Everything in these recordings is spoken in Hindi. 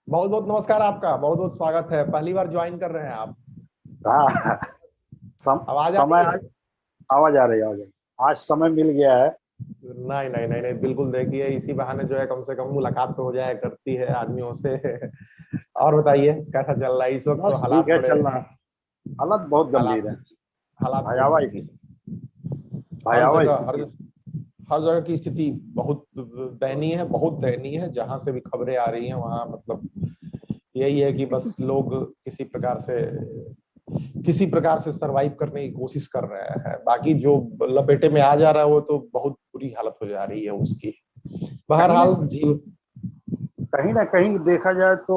बहुत बहुत नमस्कार। आपका बहुत बहुत स्वागत है। पहली बार ज्वाइन कर रहे हैं आप? हाँ। आवाज आ समय रही है? आज आवाज आ रही है, आवाज आ रही है। आज समय मिल गया है। नहीं नहीं नहीं नहीं, बिल्कुल देखिए, इसी बहाने जो है कम से कम मुलाकात तो हो जाया करती है आदमियों से। और बताइए कैसा चल रहा है इस वक्त? तो बस ठीक हालात है, बड़े, चल रहा है। हालत बहुत गंभीर हालात है। हालात बहुत भयावह गंभीर स्थिति। है। हर भयावह जगह स्थिति। हर जगह की स्थिति बहुत दयनीय है, बहुत दयनीय है। जहां से भी खबरें आ रही हैं वहां मतलब यही है कि बस लोग किसी प्रकार से सरवाइव करने की कोशिश कर रहे हैं। बाकी जो लपेटे में आ जा रहा है वो तो बहुत बुरी हालत हो जा रही है उसकी। कहीं न बहरहाल जीव कहीं न कहीं देखा जाए तो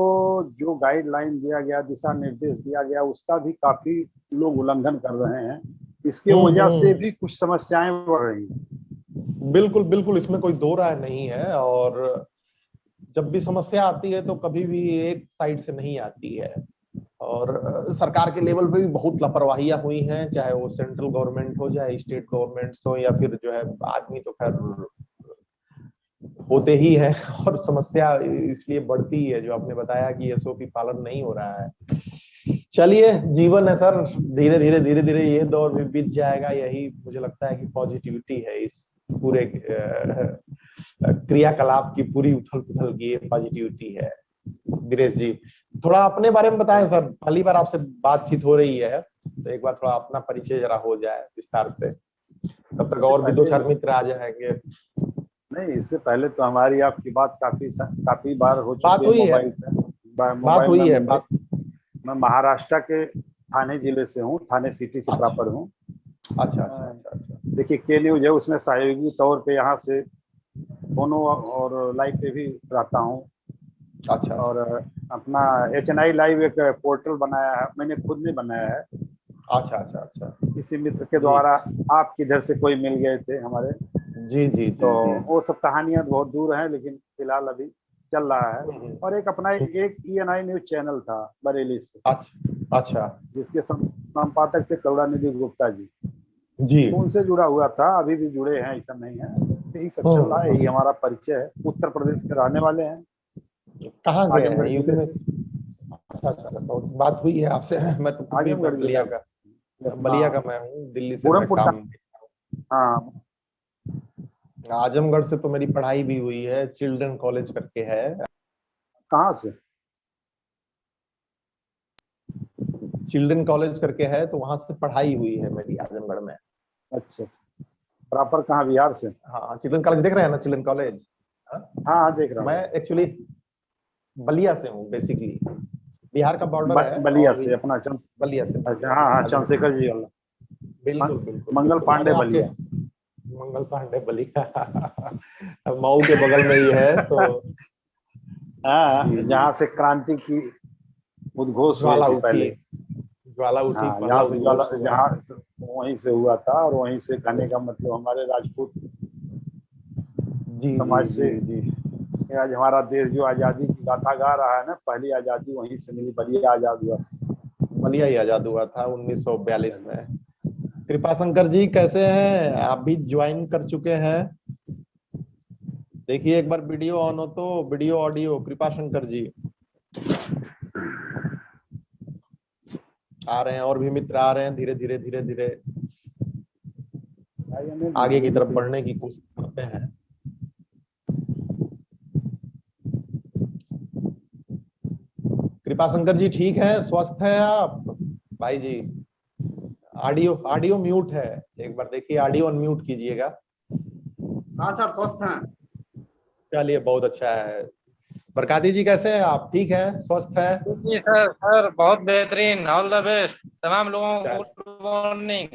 जो गाइडलाइन दिया गया, दिशा निर्देश दिया गया, उसका भी काफी लोग उल्लंघन कर रहे हैं। इसके वजह से हम्म। भी कुछ समस्याएं बढ़ रही हैं। बिल्कुल बिल्कुल, इसमें कोई दो राय नहीं है। और जब भी समस्या आती है तो कभी भी एक साइड से नहीं आती है। और सरकार के लेवल पे भी बहुत लापरवाहियां हुई हैं, चाहे वो सेंट्रल गवर्नमेंट हो, चाहे स्टेट गवर्नमेंट्स हो, या फिर जो है आदमी तो खैर होते ही है। और समस्या इसलिए बढ़ती ही है, जो आपने बताया कि एसओपी पालन नहीं हो रहा है। चलिए, जीवन है सर। धीरे धीरे ये दौर भी बीत जाएगा। यही मुझे लगता है कि पॉजिटिविटी है इस पूरे क्रियाकलाप की, पूरी उथल पुथल की ये पॉजिटिविटी है। दिनेश जी, थोड़ा अपने बारे में बताएं सर। पहली बार आपसे बातचीत हो रही है तो एक बार थोड़ा अपना परिचय जरा हो जाए विस्तार से, तब तक इससे और भी दो पहले चार मित्र आ जाएंगे। नहीं, इससे पहले तो हमारी आपकी बात काफी बार हो चुकी बात है हुई है, मोबाइल पे। बात मोबाइल में हुई है बात। मैं महाराष्ट्र के थाने जिले से हूँ, थाने सिटी से अच्छा प्रॉपर हूँ। अच्छा अच्छा अ, अच्छा अच्छा। देखिए, के न्यूज है, उसमें सहयोगी तौर पे यहाँ से फोनो और लाइव पे भी रहता हूँ। अच्छा और अच्छा अपना HNI लाइव एक पोर्टल बनाया है, मैंने खुद ने बनाया है। अच्छा अच्छा अच्छा। किसी मित्र के जी द्वारा आप किधर से कोई मिल गए थे हमारे। जी जी तो जी जी। वो सब कहानियां बहुत दूर हैं, लेकिन फिलहाल अभी चल रहा है। और एक अपना एक ENI न्यूज चैनल था बरेली से, अच्छा अच्छा। जिसके संपादक थे करुणानिधि गुप्ता जी। जी। तो उनसे जुड़ा हुआ था, अभी भी जुड़े हैं, ऐसा नहीं है। यही सब चल रहा है, यही हम्म। हमारा परिचय है। उत्तर प्रदेश के रहने वाले हैं, कहाँ गए हैं आजमगढ़ यूपी जिले में? से। अच्छा अच्छा अच्छा, बहुत बात हुई है आपसे। मैं तो खुद भी आजमगढ़ जिला, बलिया का हाँ, मैं हूँ, दिल्ली से मैं पूरनपुर था। काम। हाँ। आजमगढ़ से तो मेरी पढ़ाई भी हुई है, चिल्ड्रन कॉलेज करके है। कहाँ से? चिल्ड्रन कॉलेज करके है, तो वहां से पढ़ाई हुई है मेरी आजमगढ़ में। अच्छा, प्रॉपर कहाँ, बिहार से? हाँ, चिल्ड्रन कॉलेज देख रहे हैं ना, चिल्ड्रन कॉलेज। हाँ? हाँ हाँ, देख रहा मैं हूँ। एक्चुअली बलिया से हूँ बेसिकली। बिहार का बॉर्डर है बलिया और से अपना बलिया से, अच्छा, बलिया हाँ से हाँ, आजमगढ़। चंद्रशेखर जी वाला। बिल्कुल बिल्कुल मंगल बिल्कुल। अरे पांडे आपके बलिया। मंगल पांडे बलिया। मऊ के बगल में ही है तो। जी हाँ, जी। जहाँ से क्रांति की उद्घोष हुए ज्वाला थे उठी, पहले। ज्वाला उठी, हाँ, पहला यहाँ से ज्वाला, उद्घोष हुआ। वहीं से हुआ था। और वहीं से कहने का मतलब हमारे राजपूत जी जी समाज से। जी जी। ये आज हमारा देश जो आजादी की गाथा गा रहा है ना, पहली आजादी वहीं से मिली, बलिया आजाद हुआ बलिया ही आजाद हुआ था 1942 था। में। कृपा शंकर जी कैसे हैं? आप भी ज्वाइन कर चुके हैं। देखिए एक बार वीडियो ऑन हो तो, वीडियो ऑडियो कृपा शंकर जी। आ रहे हैं, और भी मित्र आ रहे हैं, धीरे धीरे धीरे धीरे आइए, नहीं आगे धीरे की तरफ धीरे। बढ़ने की कोशिश करते हैं। कृपा शंकर जी ठीक है, स्वस्थ हैं आप भाई जी? ऑडियो ऑडियो म्यूट है, एक बार देखिए, ऑडियो अनम्यूट कीजिएगा। हाँ सर, स्वस्थ हैं। चलिए बहुत अच्छा है। बरकाती जी कैसे हैं आप? ठीक है, स्वस्थ है? जी सर, बहुत बेहतरीन, ऑल द बेस्ट तमाम लोगों को, चल गुड मॉर्निंग।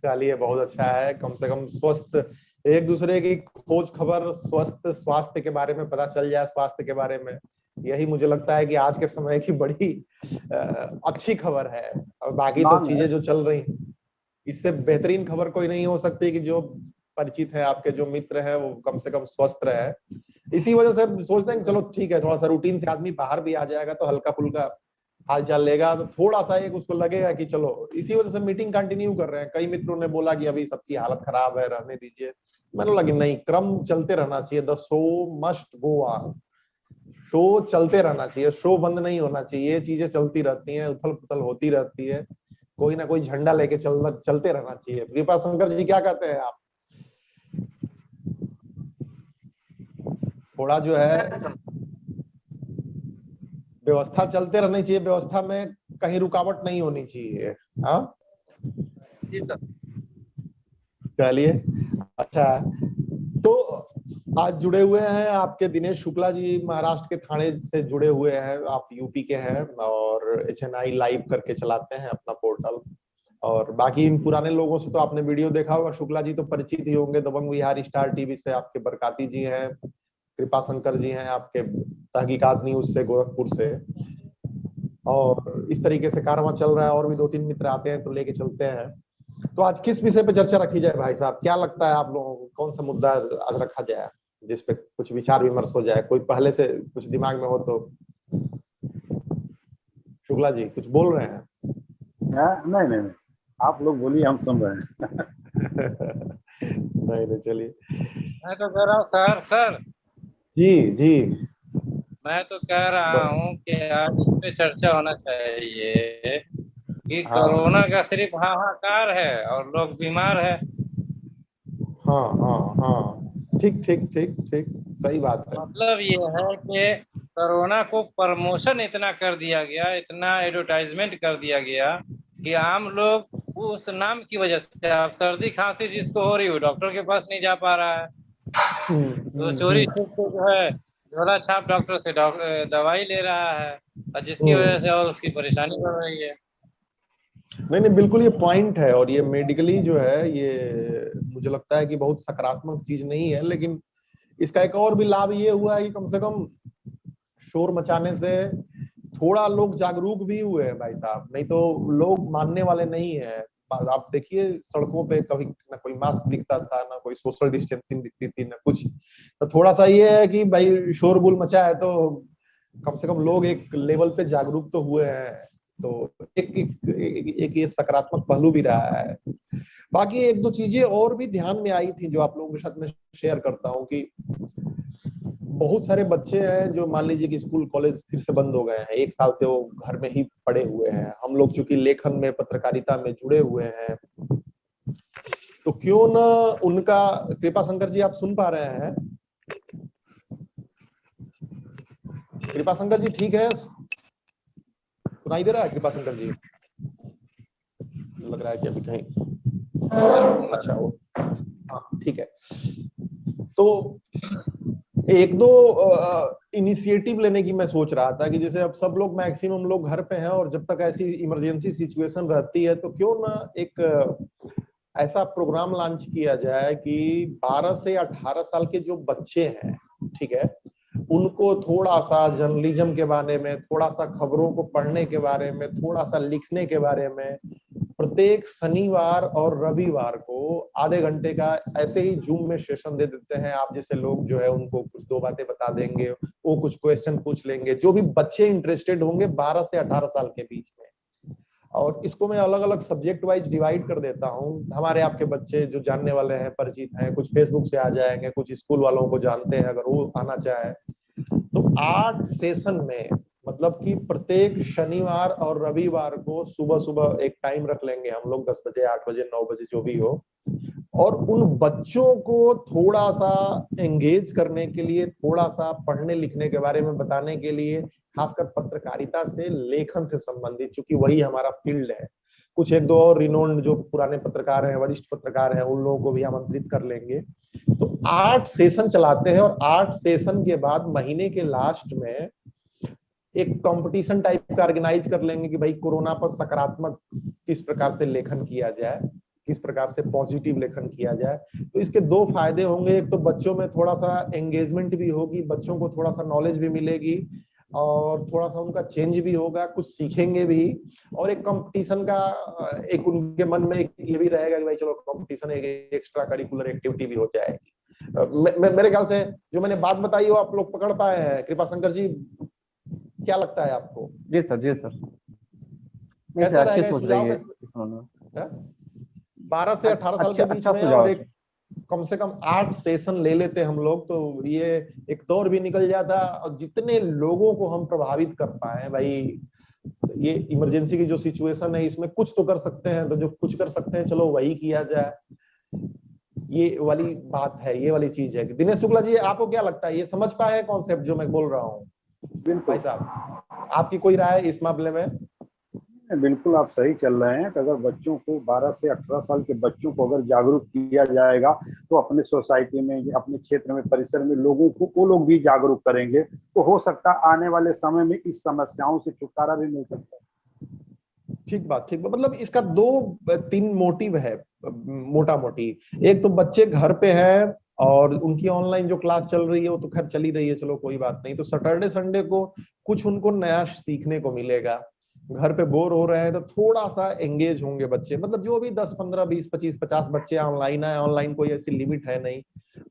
चलिए बहुत अच्छा है, कम से कम स्वस्थ, एक दूसरे की खोज खबर, स्वस्थ स्वास्थ्य के बारे में पता चल जाए, स्वास्थ्य के बारे में। यही मुझे लगता है कि आज के समय की बड़ी अच्छी खबर है। और बाकी तो मांग है। चीजें जो चल रही, इससे बेहतरीन खबर कोई नहीं हो सकती कि जो परिचित है, आपके जो मित्र हैं, वो कम से कम स्वस्थ रहे। इसी वजह से सोचते हैं कि चलो ठीक है, थोड़ा सा रूटीन से आदमी बाहर भी आ जाएगा तो हल्का फुल्का हाल चाल लेगा, तो थोड़ा सा एक उसको लगेगा कि चलो। इसी वजह से मीटिंग कंटिन्यू कर रहे हैं। कई मित्रों ने बोला कि अभी सबकी हालत खराब है, रहने दीजिए। मैंने लगा नहीं, क्रम चलते रहना चाहिए, the show must go on. Show चलते रहना चाहिए, शो बंद नहीं होना चाहिए, ये चीजें चलती रहती हैं, उथल पुथल होती रहती है, कोई ना कोई झंडा लेके चलते रहना चाहिए। कृपा शंकर जी क्या कहते हैं आप? थोड़ा जो है व्यवस्था चलते रहनी चाहिए, व्यवस्था में कहीं रुकावट नहीं होनी चाहिए। हाँ जी सर। चलिए अच्छा है। तो आज जुड़े हुए हैं आपके दिनेश शुक्ला जी, महाराष्ट्र के थाने से जुड़े हुए हैं, आप यूपी के हैं और HNI लाइव करके चलाते हैं अपना पोर्टल। और बाकी इन पुराने लोगों से तो आपने वीडियो देखा होगा, शुक्ला जी तो परिचित ही होंगे, दबंग बिहार स्टार टीवी से आपके बरकाती जी हैं, कृपा शंकर जी हैं आपके तहकीकात न्यूज से गोरखपुर से, और इस तरीके से कारवां चल रहा है, और भी 2-3 मित्र आते हैं तो लेके चलते हैं। तो आज किस विषय पे चर्चा रखी जाए भाई साहब, क्या लगता है आप लोगों को, कौन सा मुद्दा आज रखा जाए जिस पे कुछ विचार विमर्श हो जाए? कोई पहले से कुछ दिमाग में हो तो। शुक्ला जी कुछ बोल रहे हैं? नहीं नहीं नहीं, आप लोग बोलिए, हम सुन रहे हैं। नहीं नहीं चलिए। मैं तो कह रहा हूँ सर जी जी। मैं तो कह रहा हूँ कि आज इस पे चर्चा होना चाहिए कि हाँ कोरोना का सिर्फ हाहाकार है और लोग बीमार है। हाँ हाँ हाँ, ठीक ठीक ठीक ठीक, सही बात है। मतलब ये है कि कोरोना को प्रमोशन इतना कर दिया गया, इतना एडवर्टाइजमेंट कर दिया गया कि आम लोग उस नाम की वजह से, अब सर्दी खांसी जिसको हो रही हो डॉक्टर के पास नहीं जा पा रहा है, तो चोरी हम्म। छुप के जो है झोला छाप डॉक्टर से दवाई ले रहा है, और जिसकी वजह हम्म। से और उसकी परेशानी बढ़ रही है। नहीं नहीं बिल्कुल ये पॉइंट है, और ये मेडिकली जो है ये मुझे लगता है कि बहुत सकारात्मक चीज नहीं है, लेकिन इसका एक और भी लाभ ये हुआ है कि कम से कम शोर मचाने से थोड़ा लोग जागरूक भी हुए हैं भाई साहब, नहीं तो लोग मानने वाले नहीं है। आप देखिए सड़कों पे कभी ना कोई मास्क दिखता था, ना कोई सोशल डिस्टेंसिंग दिखती थी, ना कुछ। तो थोड़ा सा ये है कि भाई शोरगुल मचा है तो कम से कम लोग एक लेवल पे जागरूक तो हुए हैं। तो एक ये सकारात्मक पहलू भी रहा है। बाकी एक दो चीजें और भी ध्यान में आई थी जो आप लोगों के साथ में शेयर करता हूँ कि बहुत सारे बच्चे हैं जो मान लीजिए कि स्कूल कॉलेज फिर से बंद हो गए हैं, 1 साल से वो घर में ही पड़े हुए हैं। हम लोग चूंकि लेखन में पत्रकारिता में जुड़े हुए हैं, तो क्यों ना उनका, कृपा शंकर जी आप सुन पा रहे हैं? कृपा शंकर जी ठीक है, सुनाई दे रहा है कृपा शंकर जी? लग रहा है कि अभी कहीं, अच्छा वो, हाँ ठीक है। तो एक दो इनिशिएटिव लेने की मैं सोच रहा था कि जैसे अब सब लोग मैक्सिमम लोग घर पे हैं, और जब तक ऐसी इमरजेंसी सिचुएशन रहती है तो क्यों ना एक ऐसा प्रोग्राम लॉन्च किया जाए कि 12 से 18 साल के जो बच्चे हैं, ठीक है, उनको थोड़ा सा जर्नलिज्म के बारे में, थोड़ा सा खबरों को पढ़ने के बारे में, थोड़ा सा लिखने के बारे में प्रत्येक शनिवार और रविवार को आधे घंटे का ऐसे ही जूम में सेशन दे देते हैं। आप जैसे लोग जो है उनको कुछ दो बातें बता देंगे, वो कुछ क्वेश्चन पूछ लेंगे, जो भी बच्चे इंटरेस्टेड होंगे 12 से 18 साल के बीच में। और इसको मैं अलग अलग सब्जेक्ट वाइज डिवाइड कर देता हूँ। हमारे आपके बच्चे जो जानने वाले हैं, परिचित हैं, कुछ फेसबुक से आ जाएंगे, कुछ स्कूल वालों को जानते हैं अगर वो आना चाहे, तो 8 सेशन में, मतलब कि प्रत्येक शनिवार और रविवार को सुबह सुबह एक टाइम रख लेंगे हम लोग, 10 बजे 8 बजे 9 बजे जो भी हो, और उन बच्चों को थोड़ा सा एंगेज करने के लिए, थोड़ा सा पढ़ने लिखने के बारे में बताने के लिए, खासकर पत्रकारिता से, लेखन से संबंधित, चूंकि वही हमारा फील्ड है। कुछ एक दो और रिनोन्ड जो पुराने पत्रकार हैं, वरिष्ठ पत्रकार हैं, उन लोगों को भी आमंत्रित कर लेंगे। तो 8 सेशन चलाते हैं, और 8 सेशन के बाद महीने के लास्ट में एक कंपटीशन टाइप का ऑर्गेनाइज कर लेंगे कि भाई कोरोना पर सकारात्मक किस प्रकार से लेखन किया जाए, किस प्रकार से पॉजिटिव लेखन किया जाए। तो इसके दो फायदे होंगे, एक तो बच्चों में थोड़ा सा एंगेजमेंट भी होगी, बच्चों को थोड़ा सा नॉलेज भी मिलेगी, और थोड़ा सा उनका चेंज भी होगा, कुछ सीखेंगे भी, और एक कंपटीशन का एक उनके मन में एक ये भी रहेगा कि भाई चलो कंपटीशन, एक एक्स्ट्रा करिकुलर एक्टिविटी भी हो जाएगी। मेरे ख्याल से जो मैंने बात बताई वो आप लोग पकड़ पाए हैं। कृपा शंकर जी क्या लगता है आपको? जी सर, जी सर। नहीं सर, कैसा अच्छी रहेगा सोच रही सुझाव है में? इस मामले में। 12 से 18 साल अच्छा के बीच अच्छा में, सुझाव और है एक सर। कम से कम 8 सेशन ले लेते हम लोग तो ये एक दौर भी निकल जाता। और जितने लोगों को हम प्रभावित कर पाए भाई, ये इमरजेंसी की जो सिचुएशन है इसमें कुछ तो कर सकते हैं, तो जो कुछ कर सकते हैं चलो वही किया जाए। ये वाली बात है, ये वाली चीज है। दिनेश शुक्ला जी, आपको क्या लगता है, ये समझ पाए हैं कॉन्सेप्ट जो मैं बोल रहा हूँ? बिल्कुल भाई साहब, आपकी कोई राय इस मामले में? बिल्कुल आप सही चल रहे हैं कि अगर बच्चों को 12 से 18 साल के बच्चों को अगर जागरूक किया जाएगा तो अपने सोसाइटी में, अपने क्षेत्र में, परिसर में लोगों को वो लोग भी जागरूक करेंगे, तो हो सकता है आने वाले समय में इस समस्याओं से छुटकारा भी मिल सकता है। ठीक बात, ठीक बात। मतलब इसका 2-3 मोटिव है मोटा मोटी। एक तो बच्चे घर पे हैं और उनकी ऑनलाइन जो क्लास चल रही है वो तो खैर चली रही है, चलो कोई बात नहीं। तो सैटरडे संडे को कुछ उनको नया सीखने को मिलेगा। घर पे बोर हो रहे हैं तो थोड़ा सा एंगेज होंगे बच्चे। मतलब जो भी 10, 15, 20, 25, 50 बच्चे ऑनलाइन है, ऑनलाइन कोई ऐसी लिमिट है नहीं।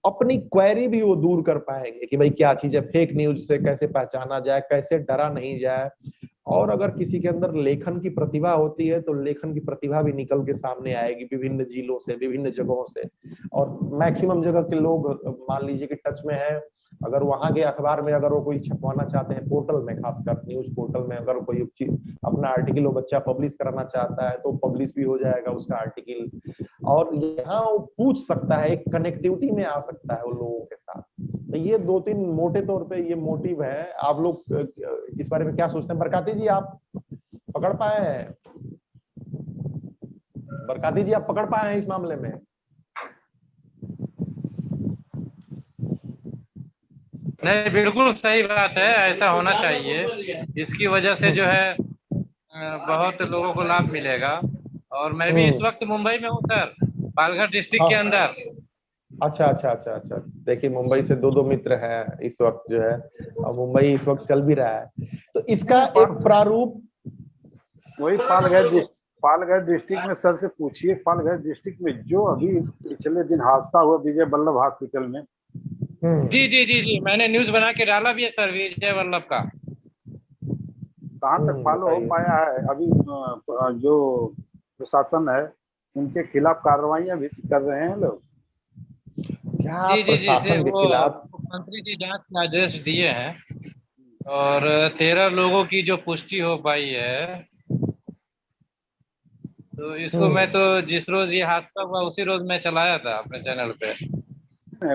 अपनी क्वेरी भी वो दूर कर पाएंगे कि भाई क्या चीज है, फेक न्यूज से कैसे पहचाना जाए, कैसे डरा नहीं जाए। और अगर किसी के अंदर लेखन की प्रतिभा होती है तो लेखन की प्रतिभा भी निकल के सामने आएगी विभिन्न जिलों से, विभिन्न जगहों से। और मैक्सिमम जगह के लोग मान लीजिए कि टच में है। अगर वहां के अखबार में अगर वो कोई छपवाना चाहते हैं, पोर्टल में, खासकर न्यूज पोर्टल में अगर कोई अपना आर्टिकल वो बच्चा पब्लिश कराना चाहता है तो पब्लिश भी हो जाएगा उसका आर्टिकल। और यहाँ वो पूछ सकता है, एक कनेक्टिविटी में आ सकता है उन लोगों के साथ। तो ये 2-3 मोटे तौर पे ये मोटिव है। आप लोग इस बारे में क्या सोचते हैं? बरकाती जी, आप पकड़ पाए हैं? बरकाती जी, आप पकड़ पाए हैं इस मामले में? नहीं, बिल्कुल सही बात है, ऐसा होना चाहिए। इसकी वजह से जो है बहुत लोगों को लाभ मिलेगा। और मैं भी इस वक्त मुंबई में हूँ सर, पालघर डिस्ट्रिक्ट के हाँ। अंदर। अच्छा अच्छा अच्छा अच्छा। देखिए, मुंबई से 2-2 मित्र हैं इस वक्त जो है, और मुंबई इस वक्त चल भी रहा है। तो इसका एक प्रारूप वही पालघर डिस्ट्रिक्ट में सर से पूछिए, पालघर डिस्ट्रिक्ट में जो अभी पिछले दिन हादसा हुआ विजय वल्लभ हॉस्पिटल में। जी जी जी जी, मैंने न्यूज बना के डाला भी है सर विजय वल्लभ का। कहाँ तक फॉलो हो पाया है? अभी जो प्रशासन है उनके खिलाफ कार्रवाइयां भी कर रहे हैं लोग। क्या जी जी जी से प्रशासन के वो खिलाफ? मुख्यमंत्री जी जांच के आदेश दिए हैं। और 13 लोगों की जो पुष्टि हो पाई है, तो इसको मैं तो जिस रोज ये हादसा हुआ उसी रोज मैं चलाया था अपने चैनल पे।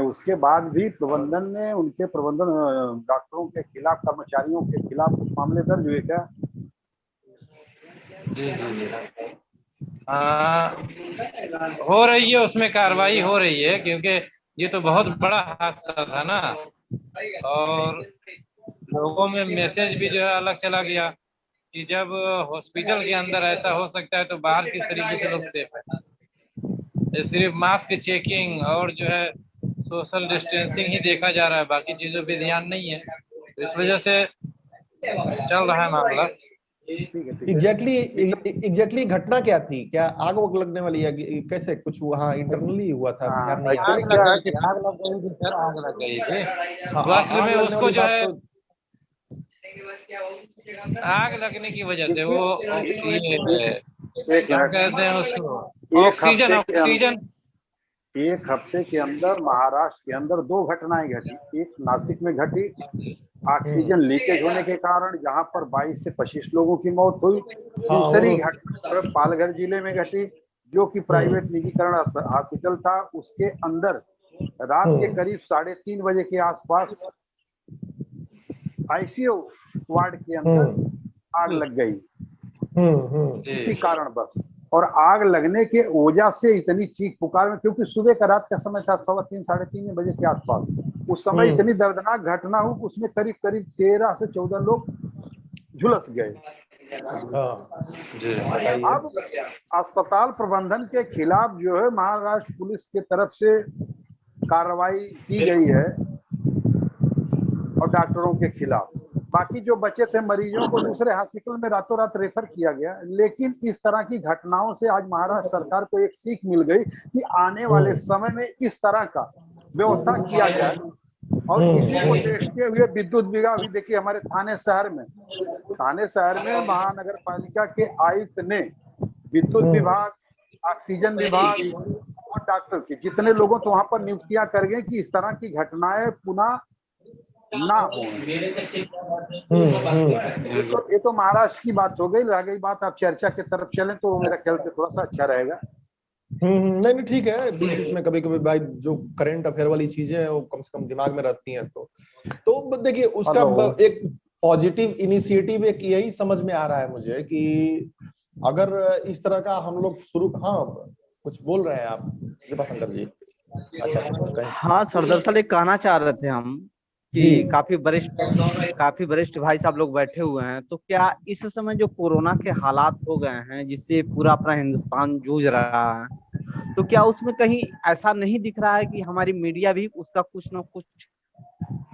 उसके बाद भी प्रबंधन ने, उनके प्रबंधन डॉक्टरों के खिलाफ, कर्मचारियों के खिलाफ कुछ मामले दर्ज हुए क्या? जी जी जी, हो रही है, उसमें कार्रवाई हो रही है, क्योंकि ये तो बहुत बड़ा हादसा था ना। और लोगों में मैसेज भी जो है अलग चला गया कि जब हॉस्पिटल के अंदर ऐसा हो सकता है तो बाहर किस तरीके से लोग सेफ है। ये सिर्फ मास्क चेकिंग और जो है सोशल डिस्टेंसिंग ही देखा जा रहा है, बाकी चीजों पे ध्यान नहीं है। तो इस वजह से चल रहा है मामला। ठीक है। एग्जैक्टली घटना क्या थी? क्या आग वग लगने वाली है? कैसे कुछ वहाँ इंटरनली हुआ था? ध्यान नहीं आ एक्चुअली आग रहा। लग क्या है गई कि थी, आग लग गई थी सर, आग लग गई थी। हाँ, तो असल आग में लगने उसको वाली जो बात है तो आग लगने की वजह से देखिए, वो ये एक क्या मिनट, कहते हैं उसको, एक ऑक्सीजन हफ्ते के ऑक्सीजन। एक हफ्ते के अंदर महाराष्ट्र के अंदर 2 घटनाएं घटी। एक नासिक में घटी, ऑक्सीजन लीकेज होने के कारण, जहां पर 22 से 25 लोगों की मौत हुई। हाँ दूसरी घटना पालघर जिले में घटी, जो कि प्राइवेट निजीकरण हॉस्पिटल था, उसके अंदर रात के करीब 3:30 बजे के आसपास आईसीयू वार्ड के अंदर आग लग गई किसी कारण बस। और आग लगने के वजह से इतनी चीख पुकार में, क्योंकि सुबह का, रात का समय था, 3:15 3:30 बजे के आसपास, उस समय इतनी दर्दनाक घटना हुई, उसमें करीब करीब 13 से 14 लोग झुलस गए। अब अस्पताल प्रबंधन के खिलाफ जो है महाराष्ट्र पुलिस की तरफ से कार्रवाई की गई है और डॉक्टरों के खिलाफ। बाकी जो बचे थे मरीजों को दूसरे हॉस्पिटल में रातों रात रेफर किया गया। लेकिन इस तरह की घटनाओं से आज महाराष्ट्र सरकार को एक सीख मिल गई कि आने वाले समय में इस तरह का व्यवस्था किया जाए। और इसी को देखते हुए विद्युत विभाग भी, देखिए हमारे थाने शहर में महानगर पालिका के आयुक्त ने विद्युत विभाग, ऑक्सीजन विभाग, डॉक्टर की, जितने लोगों तो वहां पर नियुक्तियां कर गए कि इस तरह की घटनाएं पुनः ना हो। ये तो महाराष्ट्र की बात हो गई। रह गई बात, आप चर्चा की तरफ चलें तो मेरा ख्याल से थोड़ा सा अच्छा रहेगा। नहीं नहीं ठीक है, बीच बीच में कभी कभी भाई जो करंट अफेयर वाली चीजें हैं वो कम से कम दिमाग में रहती हैं। तो देखिए उसका हेलो। एक पॉजिटिव इनिशिएटिव एक यही समझ में आ रहा है मुझे कि अगर इस तरह का हम लोग शुरू, हाँ कुछ बोल रहे हैं आप कृपाशंकर जी? अच्छा कहें। हाँ सर, दरअसल एक कहना चाह रहे थे हम जी कि काफी वरिष्ठ भाई साहब लोग बैठे हुए हैं, तो क्या इस समय जो कोरोना के हालात हो गए हैं जिससे पूरा अपना हिंदुस्तान जूझ रहा है, तो क्या उसमें कहीं ऐसा नहीं दिख रहा है कि हमारी मीडिया भी उसका कुछ ना कुछ,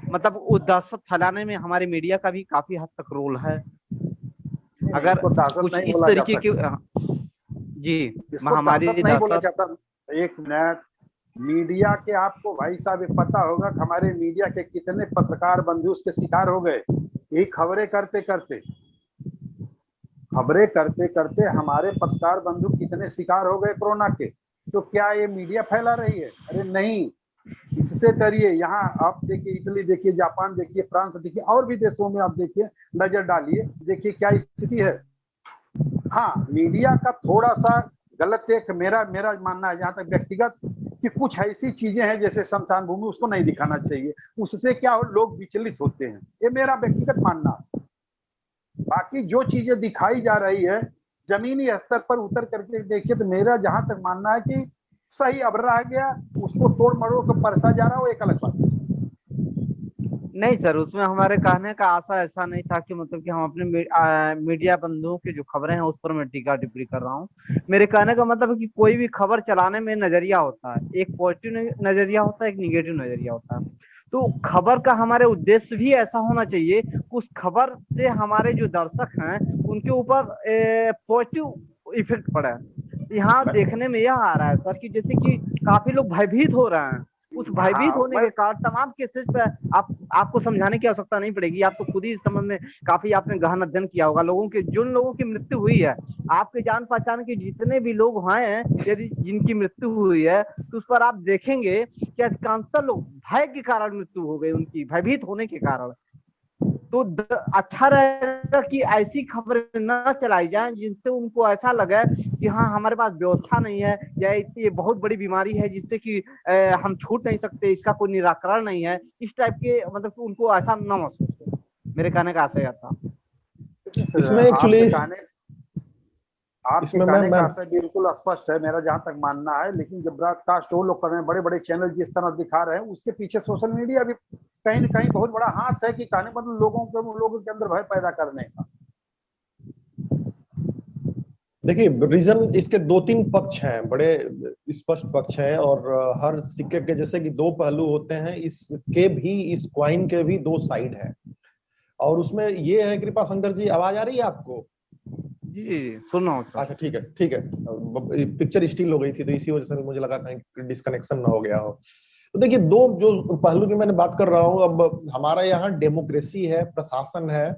मतलब उस दहशत फैलाने में हमारी मीडिया का भी काफी हद तक रोल है? नहीं, अगर इसको दहशत कुछ नहीं इस बोला जा तरीके की, सकता। जी, इसको महामारी दहशत नहीं बोला दहशत। जाता। एक मिनट, मीडिया के आपको भाई साहब ये पता होगा कि हमारे मीडिया के कितने पत्रकार बंधु उसके शिकार हो गए। यही खबरें करते करते हमारे पत्रकार बंधु कितने शिकार हो गए कोरोना के। तो क्या ये मीडिया फैला रही है? अरे नहीं, इससे डरिए। यहाँ आप देखिए, इटली देखिए, जापान देखिए, फ्रांस देखिए, और भी देशों में आप देखिए, नजर डालिए, देखिए क्या स्थिति है। हाँ, मीडिया का थोड़ा सा गलत एक मेरा मेरा मानना है जहां तक व्यक्तिगत, कि कुछ ऐसी चीजें हैं जैसे शमशान भूमि, उसको नहीं दिखाना चाहिए। उससे क्या हो, लोग विचलित होते हैं। ये मेरा व्यक्तिगत मानना है। बाकी जो चीजें दिखाई जा रही है जमीनी स्तर पर उतर करके देखिए, तो मेरा जहां तक मानना है कि सही अब रह गया, उसको तोड़ मरोड़ कर परसा जा रहा हो, एक अलग बात है। नहीं सर, उसमें हमारे कहने का आशा ऐसा नहीं था कि मतलब कि हम अपने मीडिया बंधुओं की जो खबरें हैं उस पर मैं टीका टिप्पणी कर रहा हूँ। मेरे कहने का मतलब है कि कोई भी खबर चलाने में नजरिया होता है, एक पॉजिटिव नजरिया होता है, एक निगेटिव नजरिया होता है। तो खबर का हमारे उद्देश्य भी ऐसा होना चाहिए कि उस खबर से हमारे जो दर्शक हैं उनके ऊपर पॉजिटिव इफेक्ट पड़े। यहाँ देखने में यह आ रहा है सर कि जैसे कि काफी लोग भयभीत हो रहे हैं। उस भयभीत हाँ, होने मैं के कारण तमाम केसेस पे आपको समझाने की आवश्यकता नहीं पड़ेगी, आप तो खुद ही इस संबंध में काफी आपने गहन अध्ययन किया होगा। लोगों के, जिन लोगों की मृत्यु हुई है, आपके जान पहचान के जितने भी लोग हैं, यदि जिनकी मृत्यु हुई है, तो उस पर आप देखेंगे कि अधिकांशतः लोग भय के कारण मृत्यु हो गई, उनकी भयभीत होने के कारण। तो अच्छा रहेगा कि ऐसी खबरें न चलाई जाएं जिनसे उनको ऐसा लगे कि हाँ हमारे पास व्यवस्था नहीं है, या ये बहुत बड़ी बीमारी है जिससे कि हम छूट नहीं सकते, इसका कोई निराकरण नहीं है, इस टाइप के, मतलब कि उनको ऐसा न महसूस हो। मेरे कहने का आशय था। इसमें आपके एक्चुअली, कहने आपके इसमें मैं कहने का मैं आशय बिल्कुल स्पष्ट है, मेरा जहां तक मानना है। लेकिन जब ब्रॉडकास्ट वो लोग कर रहे हैं, बड़े बड़े चैनल जिस तरह दिखा रहे हैं, उसके पीछे सोशल मीडिया भी कहीं न कहीं बहुत बड़ा हाथ है, कि कहने मतलब लोगों के अंदर भय पैदा करने का। देखिए रीजन इसके दो तीन पक्ष हैं, बड़े स्पष्ट पक्ष हैं, और हर सिक्के के जैसे कि दो पहलू होते हैं, इसके भी, इस क्वाइन के भी दो साइड हैं। और उसमें ये है, कृपा शंकर जी आवाज आ रही है आपको? जी सुन रहा हूँ सर। अच्छा ठीक है ठीक है। पिक्चर स्टिल हो गई थी तो इसी वजह से मुझे लगा कहीं डिस्कनेक्शन ना हो गया हो। तो देखिए दो जो पहलू की मैंने बात कर रहा हूँ, अब हमारा यहाँ डेमोक्रेसी है, प्रशासन है।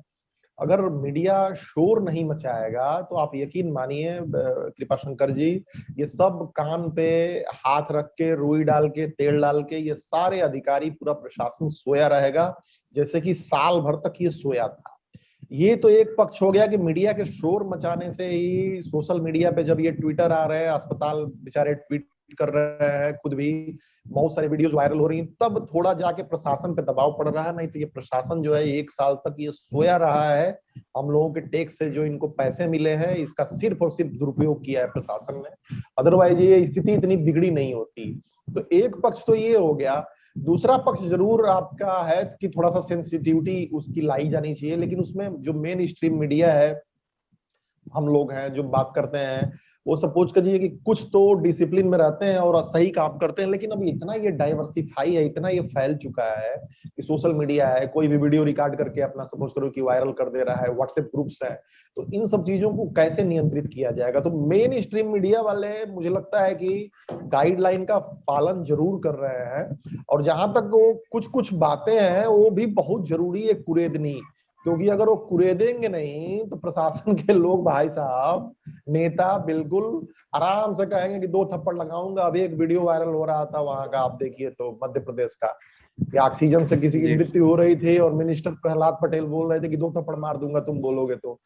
अगर मीडिया शोर नहीं मचाएगा तो आप यकीन मानिए कृपा शंकर जी, ये सब कान पे हाथ रख के, रुई डाल के, तेल डाल के, ये सारे अधिकारी, पूरा प्रशासन सोया रहेगा जैसे कि साल भर तक ये सोया था। ये तो एक पक्ष हो गया कि मीडिया के शोर मचाने से ही, सोशल मीडिया पे जब ये ट्विटर आ रहे हैं, अस्पताल बेचारे ट्वीट कर रहे हैं, खुद भी बहुत सारी वीडियोस वायरल हो रही हैं, तब थोड़ा जाके प्रशासन पे दबाव पड़ रहा है। नहीं तो ये प्रशासन जो है एक साल तक ये सोया रहा है। हम लोगों के टैक्स से जो इनको पैसे मिले हैं, इसका सिर्फ और सिर्फ दुरुपयोग किया है प्रशासन ने, अदरवाइज ये स्थिति इतनी बिगड़ी नहीं होती। तो एक पक्ष तो ये हो गया। दूसरा पक्ष जरूर आपका है कि थोड़ा सा सेंसिटिविटी उसकी लाई जानी चाहिए, लेकिन उसमें जो मेन स्ट्रीम मीडिया है, हम लोग हैं जो बात करते हैं, वो सपोज करिए कि कुछ तो डिसिप्लिन में रहते हैं और सही काम करते हैं। लेकिन अभी इतना ये डाइवर्सिफाई है, इतना ये फैल चुका है कि सोशल मीडिया है, कोई भी वीडियो रिकॉर्ड करके अपना सपोज करो कि वायरल कर दे रहा है, व्हाट्सएप ग्रुप्स है। तो इन सब चीजों को कैसे नियंत्रित किया जाएगा? तो मेन स्ट्रीम मीडिया वाले, मुझे लगता है कि गाइडलाइन का पालन जरूर कर रहे हैं। और जहां तक वो कुछ कुछ बातें हैं वो भी बहुत जरूरी है कुरेदनी, क्योंकि अगर वो कुरेदेंगे नहीं तो प्रशासन के लोग भाई साहब, नेता बिल्कुल आराम से कहेंगे कि 2 थप्पड़ लगाऊंगा। अभी एक वीडियो वायरल हो रहा था वहां का, आप देखिए तो, मध्य प्रदेश का, कि ऑक्सीजन से किसी की जी मृत्यु हो रही थी और मिनिस्टर प्रहलाद पटेल बोल रहे थे कि 2 थप्पड़ मार दूंगा तुम बोलोगे तो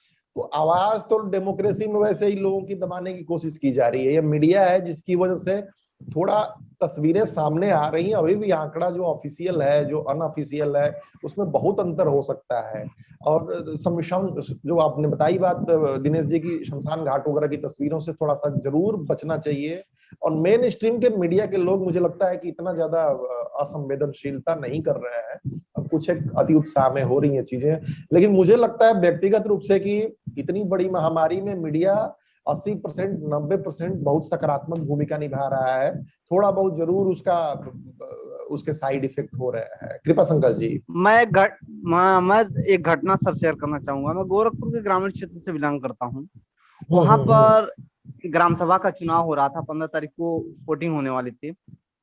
आवाज तो डेमोक्रेसी में वैसे ही लोगों की दबाने की कोशिश की जा रही है। ये मीडिया है जिसकी वजह से थोड़ा तस्वीरें सामने आ रही हैं। अभी भी आंकड़ा जो ऑफिशियल है, जो अनऑफिशियल है, उसमें बहुत अंतर हो सकता है। और शमशान, जो आपने बताई बात दिनेश जी की, शमशान घाट वगैरह की तस्वीरों से थोड़ा सा जरूर बचना चाहिए। और मेन स्ट्रीम के मीडिया के लोग, मुझे लगता है कि इतना ज्यादा असंवेदनशीलता नहीं कर रहे हैं। अब कुछ एक अति उत्साह में हो रही हैं चीजें, लेकिन मुझे लगता है व्यक्तिगत रूप से कि इतनी बड़ी महामारी में मीडिया 80% 90% बहुत सकारात्मक भूमिका निभा रहा है। थोड़ा बहुत जरूर उसके साइड इफेक्ट हो रहे हैं। कृपा शंकर जी। मैं एक घटना सर शेयर करना चाहूंगा। मैं गोरखपुर के ग्रामीण क्षेत्र से बिलोंग करता हूँ। वहां पर ग्राम सभा का चुनाव हो रहा था, 15 तारीख को वोटिंग होने वाली थी।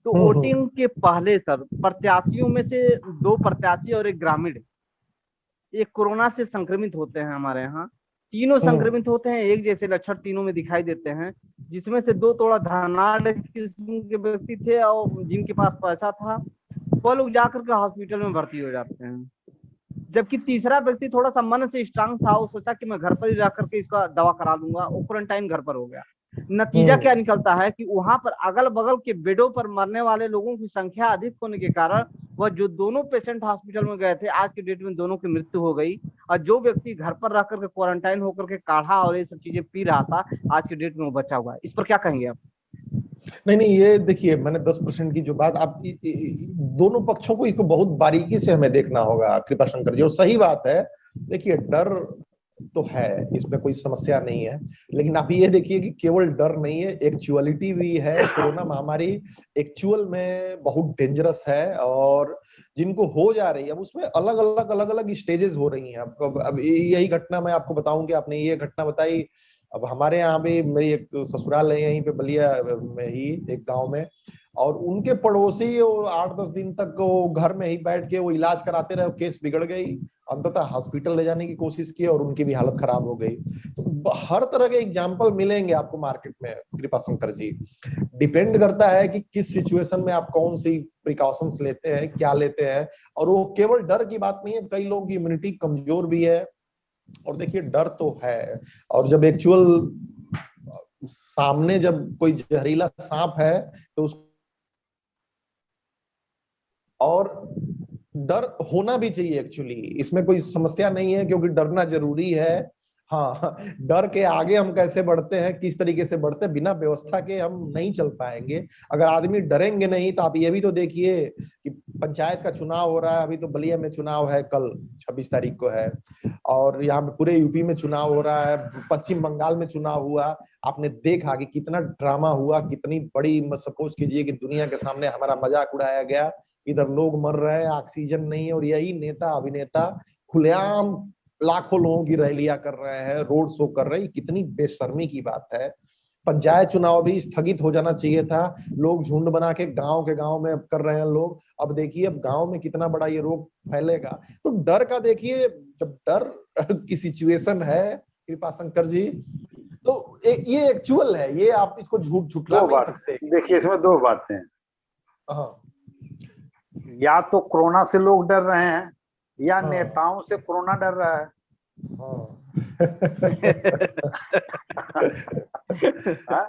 तो वोटिंग के पहले सर, प्रत्याशियों में से 2 प्रत्याशी और एक ग्रामीण, ये कोरोना से संक्रमित होते हैं हमारे यहाँ। तीनों संक्रमित होते हैं, एक जैसे लक्षण तीनों में दिखाई देते हैं, जिसमें से 2 थोड़ा धनाढ़ किस्म के व्यक्ति थे और जिनके पास पैसा था, वो लोग जाकर के हॉस्पिटल में भर्ती हो जाते हैं। जबकि तीसरा व्यक्ति थोड़ा सा मन से स्ट्रांग था, वो सोचा कि मैं घर पर ही रह करके इसका दवा करा लूंगा, वो क्वारंटाइन घर पर हो गया। नतीजा क्या निकलता है कि वहां पर अगल बगल के बेडों पर मरने वाले लोगों की संख्या अधिक होने के कारण वह जो दोनों पेशेंट हॉस्पिटल में गए थे, आज के डेट में दोनों की मृत्यु हो गई। और जो व्यक्ति घर पर रह करके क्वारंटाइन होकर के काढ़ा और ये सब चीजें पी रहा था, आज के डेट में वो बचा हुआ है। इस पर क्या कहेंगे आप? नहीं, ये देखिए, मैंने 10% की जो बात आप, दोनों पक्षों को इसको बहुत बारीकी से हमें देखना होगा कृपा शंकर जी। और सही बात है, देखिए डर तो है, इसमें कोई समस्या नहीं है, लेकिन आप ये देखिए कि केवल डर नहीं है, एक्चुअलिटी भी है। कोरोना महामारी एक्चुअल में बहुत डेंजरस है, और जिनको हो जा रही है, अब उसमें अलग अलग स्टेजेस हो रही हैं। अब यही घटना मैं आपको बताऊं कि आपने ये घटना बताई, अब हमारे यहाँ भी, मेरी एक ससुराल है यहीं पे बलिया में ही एक गांव में, और उनके पड़ोसी वो 8-10 दिन तक वो घर में ही बैठ के वो इलाज कराते रहे, केस बिगड़ गई, अंततः हॉस्पिटल ले जाने की कोशिश की और उनकी भी हालत खराब हो गई। तो हर तरह के एग्जाम्पल मिलेंगे आपको मार्केट में कृपा शंकर जी। डिपेंड करता है कि किस सिचुएशन में आप कौन सी प्रिकॉशंस लेते हैं, क्या लेते हैं। और वो केवल डर की बात नहीं है, कई लोगों की इम्यूनिटी कमजोर भी है। और देखिए डर तो है, और जब एक्चुअल सामने जब कोई जहरीला सांप है तो उस, और डर होना भी चाहिए एक्चुअली, इसमें कोई समस्या नहीं है, क्योंकि डरना जरूरी है। हाँ, डर के आगे हम कैसे बढ़ते हैं, किस तरीके से बढ़ते हैं, बिना व्यवस्था के हम नहीं चल पाएंगे। अगर आदमी डरेंगे नहीं, तो आप ये भी तो देखिए कि पंचायत का चुनाव हो रहा है, अभी तो बलिया में चुनाव है, कल 26 तारीख को है, और यहाँ पे पूरे यूपी में चुनाव हो रहा है, पश्चिम बंगाल में चुनाव हुआ। आपने देखा कि कितना ड्रामा हुआ, कितनी बड़ी, सपोज कीजिए कि दुनिया के सामने हमारा मजाक उड़ाया गया। इधर लोग मर रहे हैं, ऑक्सीजन नहीं है, और यही नेता अभिनेता खुलेआम लाखों लोगों की रैलियां कर रहे हैं, रोड शो कर रहे हैं। कितनी बेशर्मी की बात है। पंचायत चुनाव भी स्थगित हो जाना चाहिए था। लोग झुंड बना के गांव में कर रहे हैं लोग। अब देखिए अब गांव में कितना बड़ा ये रोग फैलेगा। तो डर का देखिए, जब डर की सिचुएशन है कृपा शंकर जी, तो ये एक्चुअल है, ये आप इसको झुटला नहीं सकते। देखिए इसमें 2 बातें हैं। हाँ, या तो कोरोना से लोग डर रहे हैं, या नेताओं से कोरोना डर रहा है।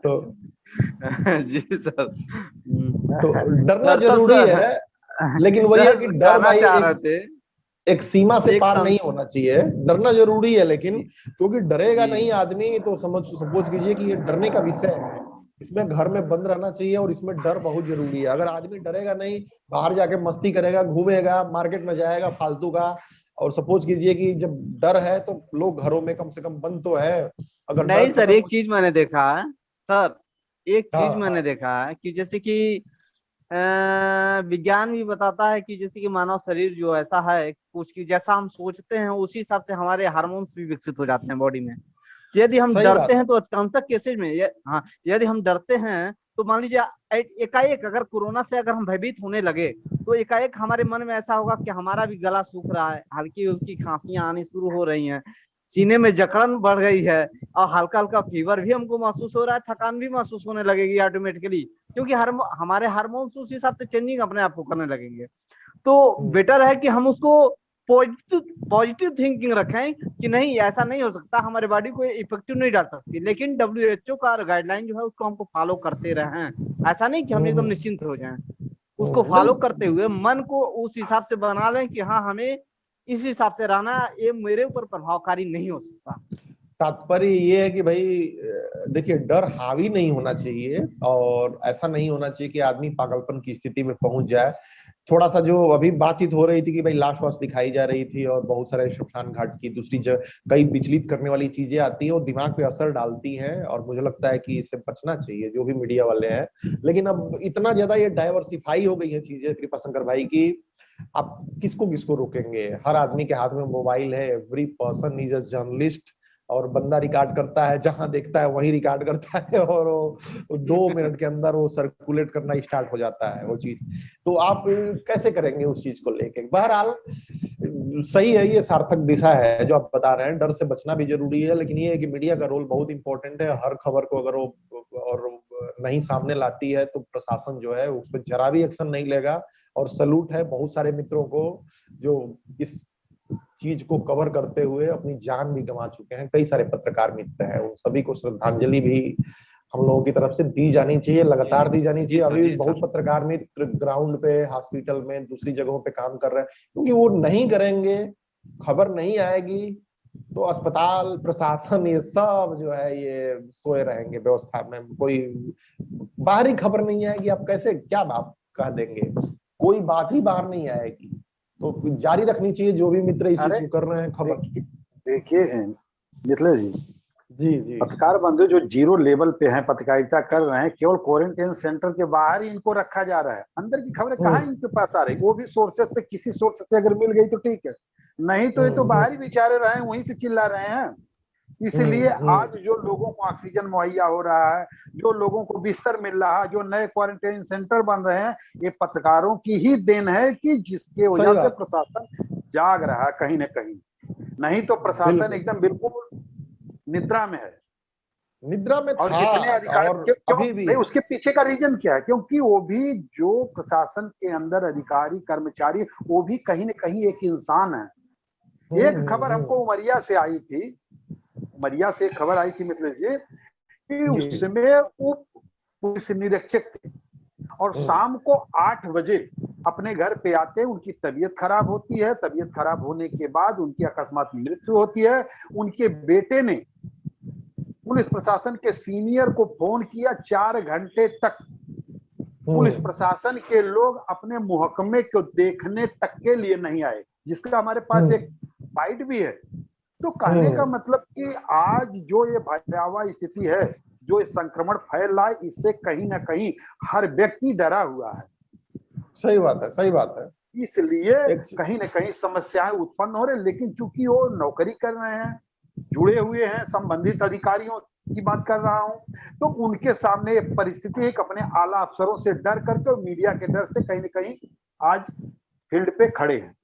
तो जी सर, तो डरना जरूरी है, लेकिन वही है कि डर भाई एक सीमा से पार नहीं होना चाहिए। डरना जरूरी है, लेकिन क्योंकि डरेगा नहीं आदमी तो सपोज कीजिए कि ये डरने का विषय है, इसमें घर में बंद रहना चाहिए, और इसमें डर बहुत जरूरी है। अगर आदमी डरेगा नहीं, बाहर जाके मस्ती करेगा, घूमेगा, मार्केट में जाएगा फालतू का, और सपोज कीजिए कि जब डर है तो लोग घरों में कम से कम बंद तो है। अगर नहीं सर, एक चीज मैंने देखा है सर, एक चीज मैंने देखा है कि जैसे कि विज्ञान भी बताता है कि जैसे कि मानव शरीर जो ऐसा है, कुछ की जैसा हम सोचते हैं उसी हिसाब से हमारे हार्मोन्स भी विकसित हो जाते हैं बॉडी में। यदि हम डरते हैं तो अधिकांश केसेज में हाँ, यदि हम डरते हैं तो मान लीजिए एकाएक अगर कोरोना से अगर हम भयभीत होने लगे तो एकाएक हमारे मन में ऐसा होगा कि हमारा भी गला सूख रहा है, हल्की हल्की खांसियां आनी शुरू हो रही हैं, सीने में जकड़न बढ़ गई है और हल्का हल्का फीवर भी हमको महसूस हो रहा है, थकान भी महसूस होने लगेगी ऑटोमेटिकली, क्योंकि हमारे हार्मोन्स उस हिसाब से चेंजिंग अपने आप को करने लगेंगे। तो बेटर है कि हम उसको पॉजिटिव थिंकिंग रखें कि नहीं ऐसा नहीं हो सकता, हमारे बॉडी को इफेक्टिव नहीं डाल सकती, लेकिन WHO का गाइडलाइन जो है उसको हमको फॉलो करते रहें। ऐसा नहीं कि हम एकदम निश्चिंत हो जाएं, उसको फॉलो करते हुए मन को उस हिसाब से बना लें कि हाँ हमें इस हिसाब से रहना, ये मेरे ऊपर प्रभावकारी नहीं हो सकता। तात्पर्य ये है कि भाई देखिए, डर हावी नहीं होना चाहिए और ऐसा नहीं होना चाहिए कि आदमी पागलपन की स्थिति में पहुंच जाए। थोड़ा सा जो अभी बातचीत हो रही थी कि भाई लाश वाश दिखाई जा रही थी और बहुत सारे शमशान घाट की दूसरी जगह कई विचलित करने वाली चीजें आती है और दिमाग पे असर डालती हैं, और मुझे लगता है कि इससे बचना चाहिए जो भी मीडिया वाले हैं। लेकिन अब इतना ज्यादा ये डाइवर्सिफाई हो गई है चीजें कृपाशंकर भाई की, आप किसको किसको रोकेंगे? हर आदमी के हाथ में मोबाइल है, every person is a journalist, और बंदा रिकॉर्ड करता है, जहां देखता है वहीं रिकॉर्ड करता है और वो 2 मिनट के अंदर वो सर्कुलेट करना स्टार्ट हो जाता है वो चीज। तो आप कैसे करेंगे उस चीज को लेके? बहरहाल सही है, ये सार्थक दिशा है जो आप बता रहे हैं, डर से बचना भी जरूरी है, लेकिन ये है कि मीडिया का रोल बहुत इंपॉर्टेंट है। हर खबर को अगर वो और नहीं सामने लाती है तो प्रशासन जो है उस पर जरा भी एक्शन नहीं लेगा। और सलूट है बहुत सारे मित्रों को जो इस चीज को कवर करते हुए अपनी जान भी गंवा चुके हैं। कई सारे पत्रकार मित्र हैं, उन सभी को श्रद्धांजलि भी हम लोगों की तरफ से दी जानी चाहिए, लगातार दी जानी चाहिए। अभी भी बहुत पत्रकार मित्र ग्राउंड पे, हॉस्पिटल में, दूसरी जगहों पे काम कर रहे हैं, क्योंकि वो नहीं करेंगे, खबर नहीं आएगी तो अस्पताल प्रशासन ये सब जो है ये सोए रहेंगे व्यवस्था में। कोई बाहरी खबर नहीं आएगी, आप कैसे क्या आप कह देंगे? कोई बात ही बाहर नहीं आएगी, तो जारी रखनी चाहिए जो भी मित्र इस चीज को कर रहे हैं खबर। देखिए मिथिलेश जी, जी जी, पत्रकार बंधु जो जीरो लेवल पे हैं, पत्रकारिता कर रहे हैं, केवल क्वारंटाइन सेंटर के बाहर ही इनको रखा जा रहा है। अंदर की खबरें कहाँ इनके पास आ रही? वो भी सोर्सेस से, किसी सोर्स से अगर मिल गई तो ठीक है, नहीं तो ये तो बाहर ही बेचारे रहे, वहीं से चिल्ला रहे हैं। इसलिए आज जो लोगों को ऑक्सीजन मुहैया हो रहा है, जो लोगों को बिस्तर मिल रहा है, जो नए क्वारंटाइन सेंटर बन रहे हैं, ये पत्रकारों की ही देन है कि जिसके वजह से प्रशासन जाग रहा है कहीं ना कहीं। नहीं तो प्रशासन एकदम बिल्कुल निद्रा में है, निद्रा में और था। जितने अधिकारी और अभी भी नहीं, उसके पीछे का रीजन क्या है? क्योंकि वो भी जो प्रशासन के अंदर अधिकारी कर्मचारी, वो भी कहीं ना कहीं एक इंसान है। एक खबर हमको उमरिया से आई थी, उमरिया से खबर आई थी मिथिलेश जी, कि उसमें वो पुलिस निरीक्षक थे और शाम को 8 बजे अपने घर पे आते हैं, उनकी तबीयत खराब होती है। तबीयत खराब होने के बाद उनकी अकस्मात मृत्यु होती है। उनके बेटे ने पुलिस प्रशासन के सीनियर को फोन किया, 4 घंटे तक पुलिस प्रशासन के लोग अपने मुहकमे को देखने तक के लिए नहीं आए, जिसका हमारे पास एक फाइट भी है। तो कहने का मतलब कि आज जो ये भयावह स्थिति है, जो ये संक्रमण फैल रहा है, इससे कहीं ना कहीं हर व्यक्ति डरा हुआ है। सही बात है, सही बात है। इसलिए कहीं ना कहीं समस्याएं उत्पन्न हो रही, लेकिन चूंकि वो नौकरी कर रहे हैं, जुड़े हुए हैं, संबंधित अधिकारियों की बात कर रहा हूं, तो उनके सामने परिस्थिति एक अपने आला अफसरों से डर करके, मीडिया के डर से कहीं ना कहीं आज फील्ड पे खड़े हैं।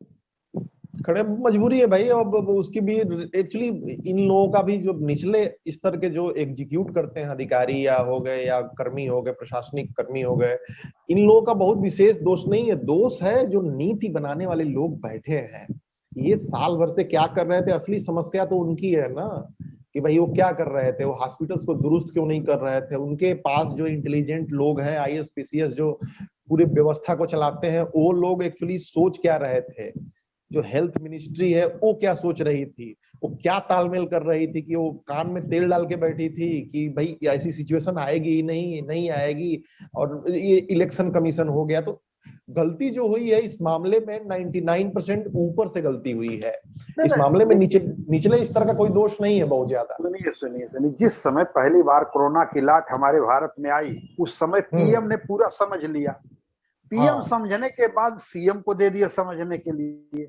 खड़े मजबूरी है भाई। अब उसकी भी एक्चुअली इन लोगों का भी जो निचले स्तर के जो एग्जीक्यूट करते हैं अधिकारी या हो गए या कर्मी हो गए, प्रशासनिक कर्मी हो गए, इन लोगों का बहुत विशेष दोष नहीं है। दोष है जो नीति बनाने वाले लोग बैठे हैं। ये साल भर से क्या कर रहे थे? असली समस्या तो उनकी है ना, कि भाई वो क्या कर रहे थे, वो हॉस्पिटल्स को दुरुस्त क्यों नहीं कर रहे थे। उनके पास जो इंटेलिजेंट लोग हैं, IAS PCS जो पूरी व्यवस्था को चलाते हैं, वो लोग एक्चुअली सोच क्या रहे थे? जो हेल्थ मिनिस्ट्री है वो क्या सोच रही थी? वो क्या तालमेल कर रही थी कि वो कान में तेल डाल के बैठी थी कि भाई ऐसी सिचुएशन आएगी ही नहीं, नहीं आएगी, और ये इलेक्शन कमीशन हो गया। तो गलती जो हुई है इस मामले में 99% ऊपर से गलती हुई है। इस मामले में निचले स्तर का कोई दोष नहीं है बहुत ज्यादा। सुनिए, जिस समय पहली बार कोरोना की लाट हमारे भारत में आई, उस समय PM ने पूरा समझ लिया। PM समझने के बाद CM को दे दिया समझने के लिए,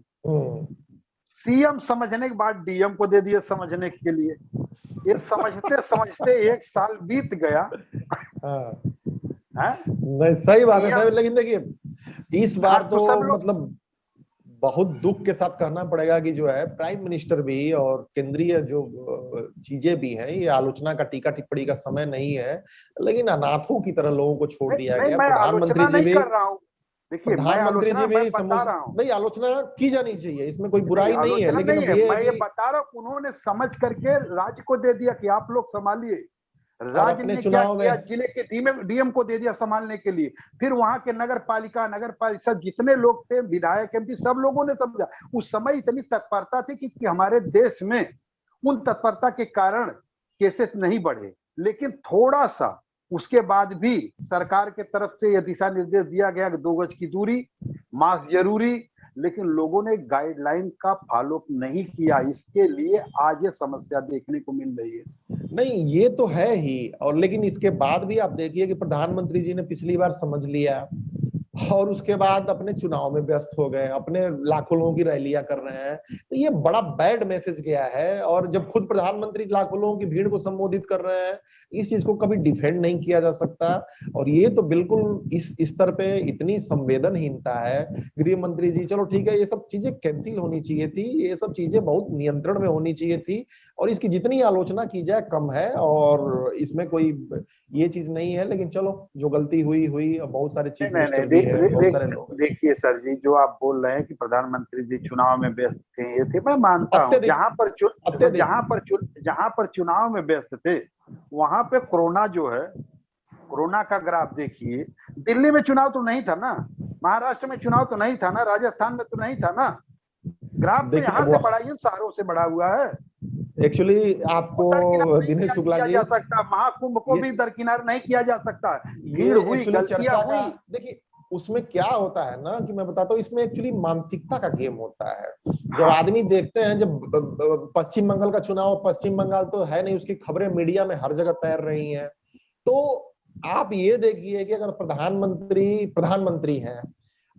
CM समझने के बाद DM को दे दिया समझने के लिए। ये समझते समझते 1 साल बीत गया। हैं? नहीं सही बात है नियम साहब, लेकिन देखिए इस बार तो सब तो लोग मतलब बहुत दुख के साथ कहना पड़ेगा कि जो है प्राइम मिनिस्टर भी और केंद्रीय जो चीजें भी हैं, ये आलोचना का टीका टिप्पणी का समय नहीं है, लेकिन अनाथों की तरह लोगों को छोड़ नहीं, दिया नहीं गया। मैं प्रधानमंत्री आलोचना जी नहीं भी कर रहा हूँ। देखिए मैं प्रधानमंत्री जी आलोचना मैं भी समझ, बता रहा हूँ। नहीं आलोचना की जानी चाहिए, इसमें कोई नहीं बुराई नहीं है, आलोचना लेकिन नहीं अब है, ये है मैं ये कि बता रहा हूँ उन्होंने समझ करके राज्य को दे दिया कि आप लोग संभालिए। और राज्य अपने ने क्या चुनाव किया, में जिले के डीएम को दे दिया संभालने के लिए। फिर वहां के नगर पालिका नगर परिषद जितने लोग थे, विधायक एमपी, सब लोगों ने समझा। उस समय इतनी तत्परता थी कि हमारे देश में उन तत्परता के कारण केसेस नहीं बढ़े, लेकिन थोड़ा सा उसके बाद भी सरकार के तरफ से यह दिशा निर्देश दिया गया कि 2 गज की दूरी, मास्क जरूरी, लेकिन लोगों ने गाइडलाइन का फॉलोअप नहीं किया। इसके लिए आज ये समस्या देखने को मिल रही है। नहीं, ये तो है ही, और लेकिन इसके बाद भी आप देखिए कि प्रधानमंत्री जी ने पिछली बार समझ लिया और उसके बाद अपने चुनाव में व्यस्त हो गए, अपने लाखों लोगों की रैलियां कर रहे हैं, तो ये बड़ा बैड मैसेज गया है। और जब खुद प्रधानमंत्री लाखों लोगों की भीड़ को संबोधित कर रहे हैं, इस चीज को कभी डिफेंड नहीं किया जा सकता। और ये तो बिल्कुल इस स्तर पे इतनी संवेदनहीनता है। गृह मंत्री जी, चलो ठीक है, ये सब चीजें कैंसिल होनी चाहिए थी, ये सब चीजें बहुत नियंत्रण में होनी चाहिए थी, और इसकी जितनी आलोचना की जाए कम है, और इसमें कोई ये चीज नहीं है। लेकिन चलो, जो गलती हुई हुई, बहुत सारे चीफ नहीं नहीं मिनिस्टर भी है, बहुत सारे लोग हैं। देखिए सर जी, जो आप बोल रहे हैं कि प्रधानमंत्री जी चुनाव में व्यस्त थे, ये थे, मैं मानता हूँ। अत्यधिक अत्यधिक। जहां पर चुनाव में व्यस्त थे, वहां पे कोरोना जो है, कोरोना का ग्राफ देखिए। दिल्ली में चुनाव तो नहीं था ना, महाराष्ट्र में चुनाव तो नहीं था ना, राजस्थान में तो नहीं था ना। ग्राफ तो देखिए यहाँ वो से बढ़ा, इन शहरों से बढ़ा हुआ है। एक्चुअली आपको दरकिनार नहीं दिनेश शुक्ला किया जी, जा सकता, महाकुंभ को ये भी दरकिनार नहीं किया जा सकता। भीड़ ये हुई, एक्चुअली गलतियां चर्चा का, हुई। देखिए उसमें क्या होता है ना कि मैं बताता हूँ, इसमें एक्चुअली मानसिकता का गेम होता है। जब हाँ, आदमी देखते हैं, जब पश्चिम बंगाल का चुनाव, पश्चिम बंगाल तो है नहीं, उसकी खबरें मीडिया में हर जगह तैर रही हैं, तो आप ये देखिए कि अगर प्रधानमंत्री प्रधानमंत्री हैं,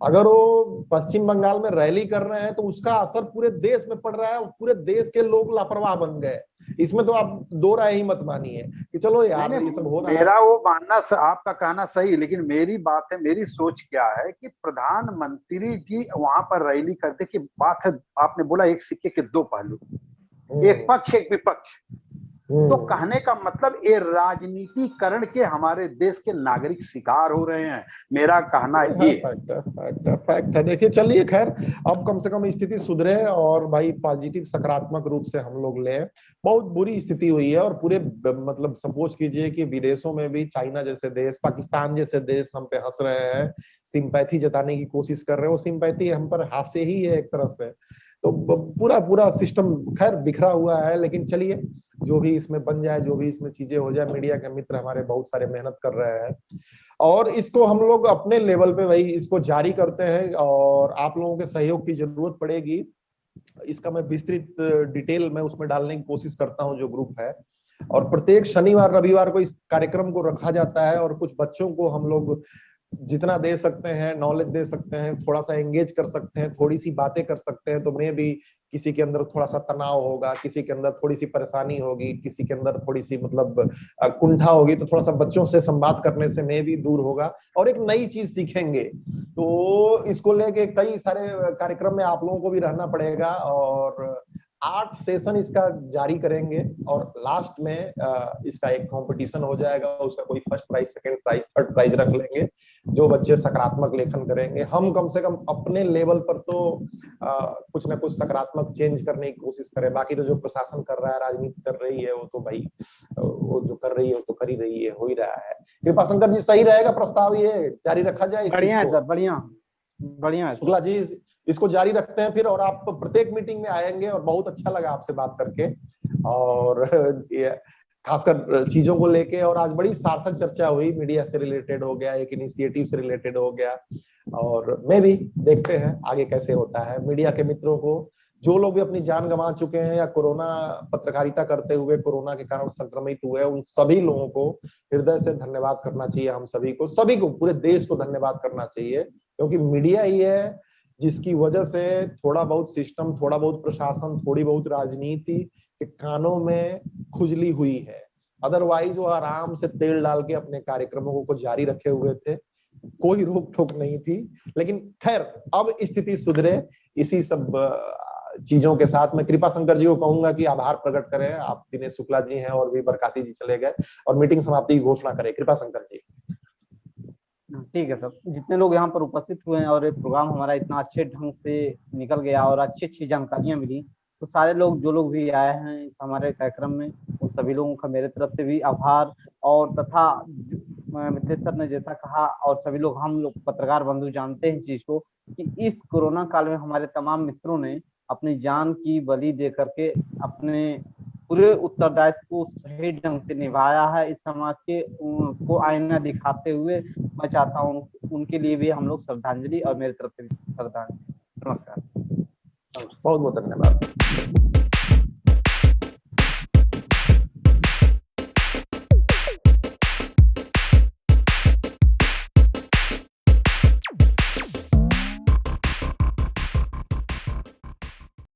अगर वो पश्चिम बंगाल में रैली कर रहे हैं, तो उसका असर पूरे देश में पड़ रहा है, पूरे देश के लोग लापरवाह बन गए। इसमें तो आप दो राय ही मत मानिए कि चलो नहीं यार ये नहीं, सब हो रहा है। मेरा वो मानना आपका कहना सही, लेकिन मेरी बात है, मेरी सोच क्या है कि प्रधानमंत्री जी वहां पर रैली करते की बात है। आपने बोला एक सिक्के के दो पहलू, एक पक्ष एक विपक्ष। तो कहने का मतलब ये राजनीतिकरण के हमारे देश के नागरिक शिकार हो रहे हैं, मेरा कहना ये है। फैक्ट है, फैक्ट है। देखिए चलिए, खैर अब कम से कम स्थिति सुधरे, और भाई पॉजिटिव सकारात्मक रूप से हम लोग ले। बहुत बुरी स्थिति हुई है, और पूरे मतलब सपोज कीजिए कि विदेशों में भी चाइना जैसे देश, पाकिस्तान जैसे देश हम पे हंस रहे हैं, सिंपैथी जताने की कोशिश कर रहे हैं। वो सिंपैथी हम पर हास्य ही है एक तरह से। तो पूरा पूरा सिस्टम खैर बिखरा हुआ है, लेकिन चलिए जो भी इसमें बन जाए, जो भी इसमें चीजें हो जाए, मीडिया के मित्र हमारे बहुत सारे मेहनत कर रहे हैं, और इसको हम लोग अपने लेवल पे वही इसको जारी करते हैं, और आप लोगों के सहयोग की जरूरत पड़ेगी। इसका मैं विस्तृत डिटेल में उसमें डालने की कोशिश करता हूं, जो ग्रुप है। और प्रत्येक शनिवार रविवार को इस कार्यक्रम को रखा जाता है, और कुछ बच्चों को हम लोग जितना दे सकते हैं, नॉलेज दे सकते हैं, थोड़ा सा एंगेज कर सकते हैं, थोड़ी सी बातें कर सकते हैं, तो मैं भी किसी के अंदर थोड़ा सा तनाव होगा, किसी के अंदर थोड़ी सी परेशानी होगी, किसी के अंदर थोड़ी सी मतलब कुंठा होगी, तो थोड़ा सा बच्चों से संवाद करने से मैं भी दूर होगा, और एक नई चीज सीखेंगे। तो इसको लेके कई सारे कार्यक्रम में आप लोगों को भी रहना पड़ेगा, और 8 सेशन इसका जारी करेंगे, और लास्ट में इसका एक कंपटीशन हो जाएगा, उसका कोई first prize, second prize, third prize रख लेंगे। जो बच्चे सकारात्मक लेखन करेंगे, हम कम से कम अपने लेवल पर तो कुछ ना कुछ सकारात्मक चेंज करने की कोशिश करें। बाकी तो जो प्रशासन कर रहा है, राजनीति कर रही है, वो तो भाई वो जो कर रही है वो तो कर ही रही है, हो ही रहा है। कृपा शंकर जी, सही रहेगा प्रस्ताव ये जारी रखा जाए इस चीज बढ़िया है को? सर, बढ़िया बढ़िया है सर। शुक्ला जी, इसको जारी रखते हैं फिर, और आप प्रत्येक मीटिंग में आएंगे, और बहुत अच्छा लगा आपसे बात करके, और खासकर चीजों को लेके। और आज बड़ी सार्थक चर्चा हुई, मीडिया से रिलेटेड हो गया, एक इनिशिएटिव से रिलेटेड हो गया, और मैं भी देखते हैं आगे कैसे होता है। मीडिया के मित्रों को, जो लोग भी अपनी जान गंवा चुके हैं या कोरोना पत्रकारिता करते हुए कोरोना के कारण संक्रमित हुए, उन सभी लोगों को हृदय से धन्यवाद करना चाहिए। हम सभी को पूरे देश को धन्यवाद करना चाहिए, क्योंकि मीडिया ही है जिसकी वजह से थोड़ा बहुत सिस्टम, थोड़ा बहुत प्रशासन, थोड़ी बहुत राजनीति के कानों में खुजली हुई है। अदरवाइज वो आराम से तेल डाल के अपने कार्यक्रमों को जारी रखे हुए थे, कोई रोक टोक नहीं थी। लेकिन खैर अब स्थिति सुधरे, इसी सब चीजों के साथ मैं कृपा शंकर जी को कहूंगा कि आभार प्रकट करें। आप दिनेश शुक्ला जी हैं और भी बरकाती जी चले गए, और मीटिंग समाप्ति की घोषणा करें कृपा शंकर जी। ठीक है सर, जितने लोग यहाँ पर उपस्थित हुए हैं और ये प्रोग्राम हमारा इतना अच्छे ढंग से निकल गया और अच्छी अच्छी जानकारियां मिली, तो सारे लोग जो लोग भी आए हैं इस हमारे कार्यक्रम में, उन सभी लोगों का मेरे तरफ से भी आभार। और तथा मितेश सर ने जैसा कहा, और सभी लोग हम लोग पत्रकार बंधु जानते हैं इस चीज को कि इस कोरोना काल में हमारे तमाम मित्रों ने अपनी जान की बलि दे करके अपने पूरे उत्तरदायित्व को सही ढंग से निभाया है इस समाज के को आईना दिखाते हुए। मैं चाहता हूँ उनके लिए भी हम लोग श्रद्धांजलि, और मेरी तरफ से भी श्रद्धांजलि। नमस्कार। बहुत बहुत धन्यवाद।